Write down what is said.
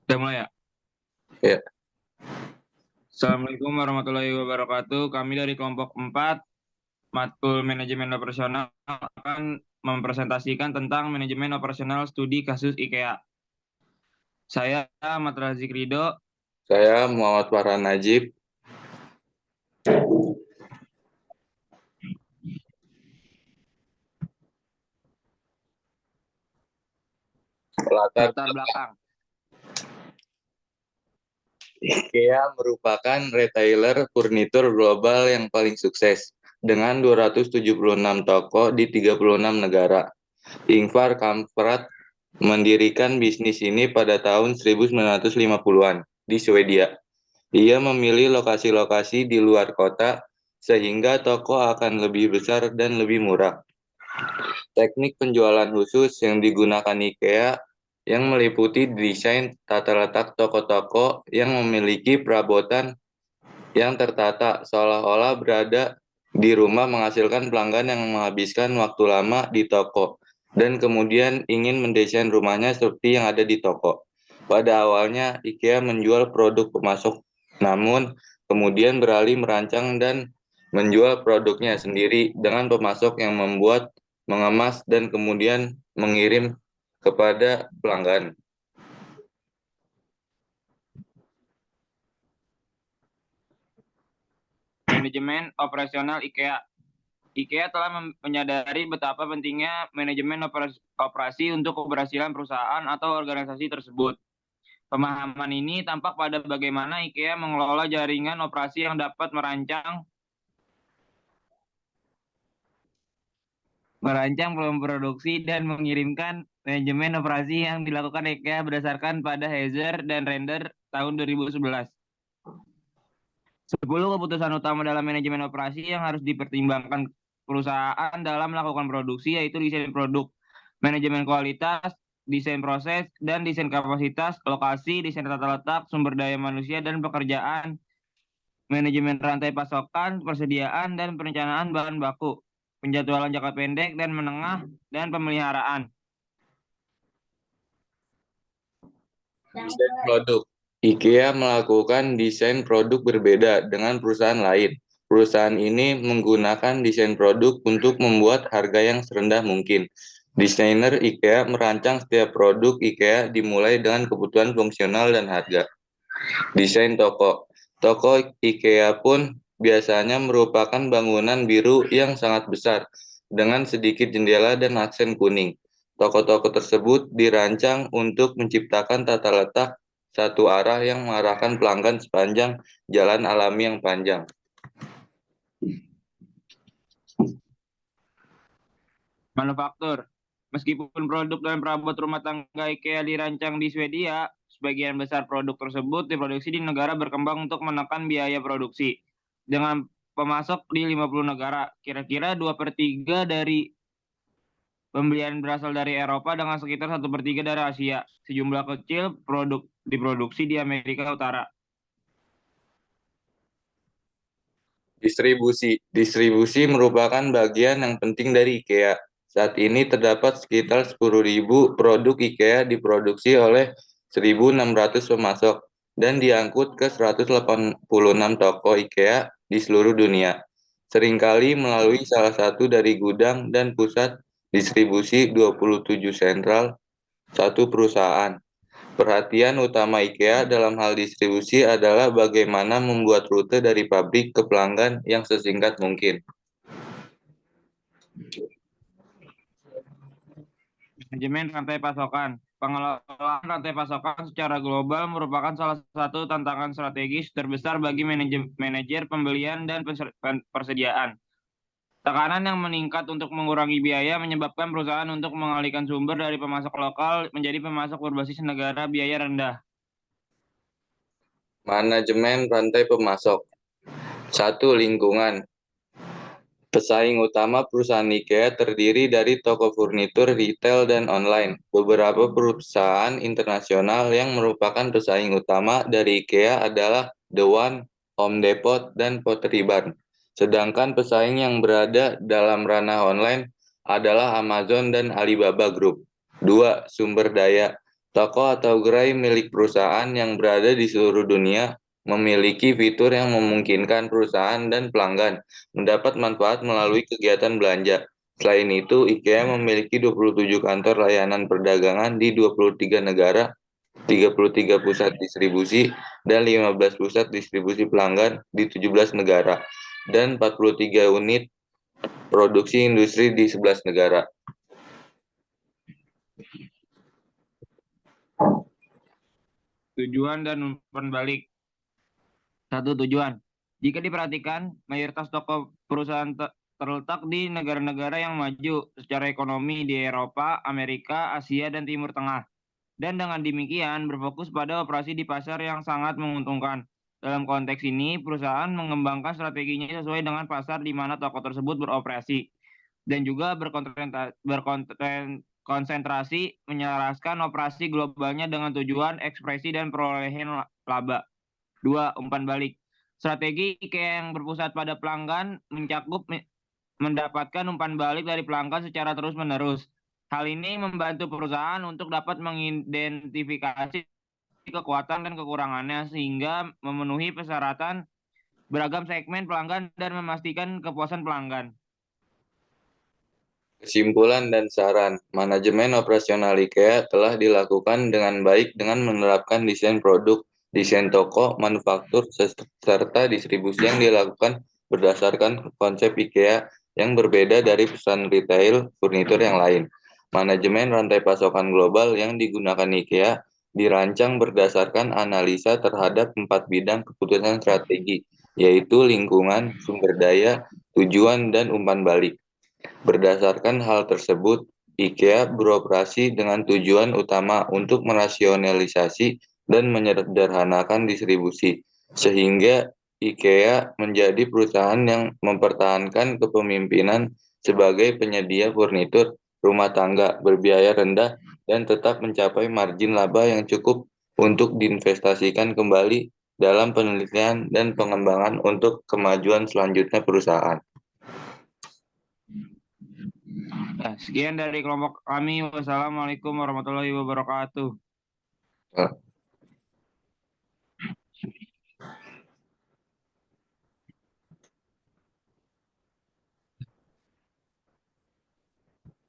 Udah mulai ya? Ya, Assalamualaikum warahmatullahi wabarakatuh. Kami dari kelompok 4, Matkul Manajemen Operasional akan mempresentasikan tentang manajemen operasional studi kasus IKEA. Saya Ahmad Razik Ridho. saya Muhammad Farhan Najib. Latar Latar belakang. IKEA merupakan retailer furnitur global yang paling sukses dengan 276 toko di 36 negara. Ingvar Kamprad mendirikan bisnis ini pada tahun 1950-an di Swedia. Ia memilih lokasi-lokasi di luar kota sehingga toko akan lebih besar dan lebih murah. Teknik penjualan khusus yang digunakan IKEA yang meliputi desain tata letak toko-toko yang memiliki perabotan yang tertata seolah-olah berada di rumah, menghasilkan pelanggan yang menghabiskan waktu lama di toko dan kemudian ingin mendesain rumahnya seperti yang ada di toko. Pada awalnya IKEA menjual produk pemasok, namun kemudian beralih merancang dan menjual produknya sendiri dengan pemasok yang membuat, mengemas, dan kemudian mengirim kepada pelanggan. Manajemen operasional IKEA. IKEA telah menyadari betapa pentingnya manajemen operasi untuk keberhasilan perusahaan atau organisasi tersebut. Pemahaman ini tampak pada bagaimana IKEA mengelola jaringan operasi yang dapat merancang produksi dan mengirimkan. Manajemen operasi yang dilakukan IKEA berdasarkan pada Heiser dan Render tahun 2011. 10 keputusan utama dalam manajemen operasi yang harus dipertimbangkan perusahaan dalam melakukan produksi, yaitu desain produk, manajemen kualitas, desain proses, dan desain kapasitas, lokasi, desain tata letak, sumber daya manusia dan pekerjaan, manajemen rantai pasokan, persediaan dan perencanaan bahan baku, penjadwalan jangka pendek dan menengah, dan pemeliharaan. Desain produk. IKEA melakukan desain produk berbeda dengan perusahaan lain. Perusahaan ini menggunakan desain produk untuk membuat harga yang serendah mungkin. Desainer IKEA merancang setiap produk IKEA dimulai dengan kebutuhan fungsional dan harga. Desain toko. Toko IKEA pun biasanya merupakan bangunan biru yang sangat besar dengan sedikit jendela dan aksen kuning. Toko-toko tersebut dirancang untuk menciptakan tata letak satu arah yang mengarahkan pelanggan sepanjang jalan alami yang panjang. Manufaktur. Meskipun produk dan perabot rumah tangga IKEA dirancang di Swedia, sebagian besar produk tersebut diproduksi di negara berkembang untuk menekan biaya produksi. Dengan pemasok di 50 negara, kira-kira 2/3 dari pembelian berasal dari Eropa dengan sekitar 1/3 dari Asia. Sejumlah kecil produk diproduksi di Amerika Utara. Distribusi. Distribusi merupakan bagian yang penting dari IKEA. Saat ini terdapat sekitar 10.000 produk IKEA diproduksi oleh 1.600 pemasok dan diangkut ke 186 toko IKEA di seluruh dunia. Seringkali melalui salah satu dari gudang dan pusat distribusi 27 sentral satu perusahaan. Perhatian utama IKEA dalam hal distribusi adalah bagaimana membuat rute dari pabrik ke pelanggan yang sesingkat mungkin. Manajemen rantai pasokan. Pengelolaan rantai pasokan secara global merupakan salah satu tantangan strategis terbesar bagi manajer pembelian dan persediaan. Tekanan yang meningkat untuk mengurangi biaya menyebabkan perusahaan untuk mengalihkan sumber dari pemasok lokal menjadi pemasok berbasis negara biaya rendah. Manajemen rantai pemasok. Satu, lingkungan. Pesaing utama perusahaan IKEA terdiri dari toko furnitur, retail, dan online. Beberapa perusahaan internasional yang merupakan pesaing utama dari IKEA adalah The One, Home Depot, dan Pottery Barn. Sedangkan pesaing yang berada dalam ranah online adalah Amazon dan Alibaba Group. Dua, sumber daya. Toko atau gerai milik perusahaan yang berada di seluruh dunia memiliki fitur yang memungkinkan perusahaan dan pelanggan mendapat manfaat melalui kegiatan belanja. Selain itu, IKEA memiliki 27 kantor layanan perdagangan di 23 negara, 33 pusat distribusi, dan 15 pusat distribusi pelanggan di 17 negara, dan 43 unit produksi industri di 11 negara. Tujuan dan umpan balik. Satu, tujuan. Jika diperhatikan, mayoritas toko perusahaan terletak di negara-negara yang maju secara ekonomi di Eropa, Amerika, Asia, dan Timur Tengah. Dan dengan demikian berfokus pada operasi di pasar yang sangat menguntungkan. Dalam konteks ini, perusahaan mengembangkan strateginya sesuai dengan pasar di mana toko tersebut beroperasi dan juga berkonsentrasi menyelaraskan operasi globalnya dengan tujuan ekspresi dan perolehan laba. Dua, umpan balik. Strategi IKEA yang berpusat pada pelanggan mencakup mendapatkan umpan balik dari pelanggan secara terus-menerus. Hal ini membantu perusahaan untuk dapat mengidentifikasi kekuatan dan kekurangannya sehingga memenuhi persyaratan beragam segmen pelanggan dan memastikan kepuasan pelanggan. Kesimpulan dan saran, manajemen operasional IKEA telah dilakukan dengan baik dengan menerapkan desain produk, desain toko, manufaktur, serta distribusi yang dilakukan berdasarkan konsep IKEA yang berbeda dari perusahaan retail furnitur yang lain. Manajemen rantai pasokan global yang digunakan IKEA dirancang berdasarkan analisa terhadap 4 bidang keputusan strategi, yaitu lingkungan, sumber daya, tujuan, dan umpan balik. Berdasarkan hal tersebut, IKEA beroperasi dengan tujuan utama untuk merasionalisasi dan menyederhanakan distribusi, sehingga IKEA menjadi perusahaan yang mempertahankan kepemimpinan sebagai penyedia furnitur rumah tangga berbiaya rendah dan tetap mencapai margin laba yang cukup untuk diinvestasikan kembali dalam penelitian dan pengembangan untuk kemajuan selanjutnya perusahaan. Nah, sekian dari kelompok kami. Wassalamualaikum warahmatullahi wabarakatuh.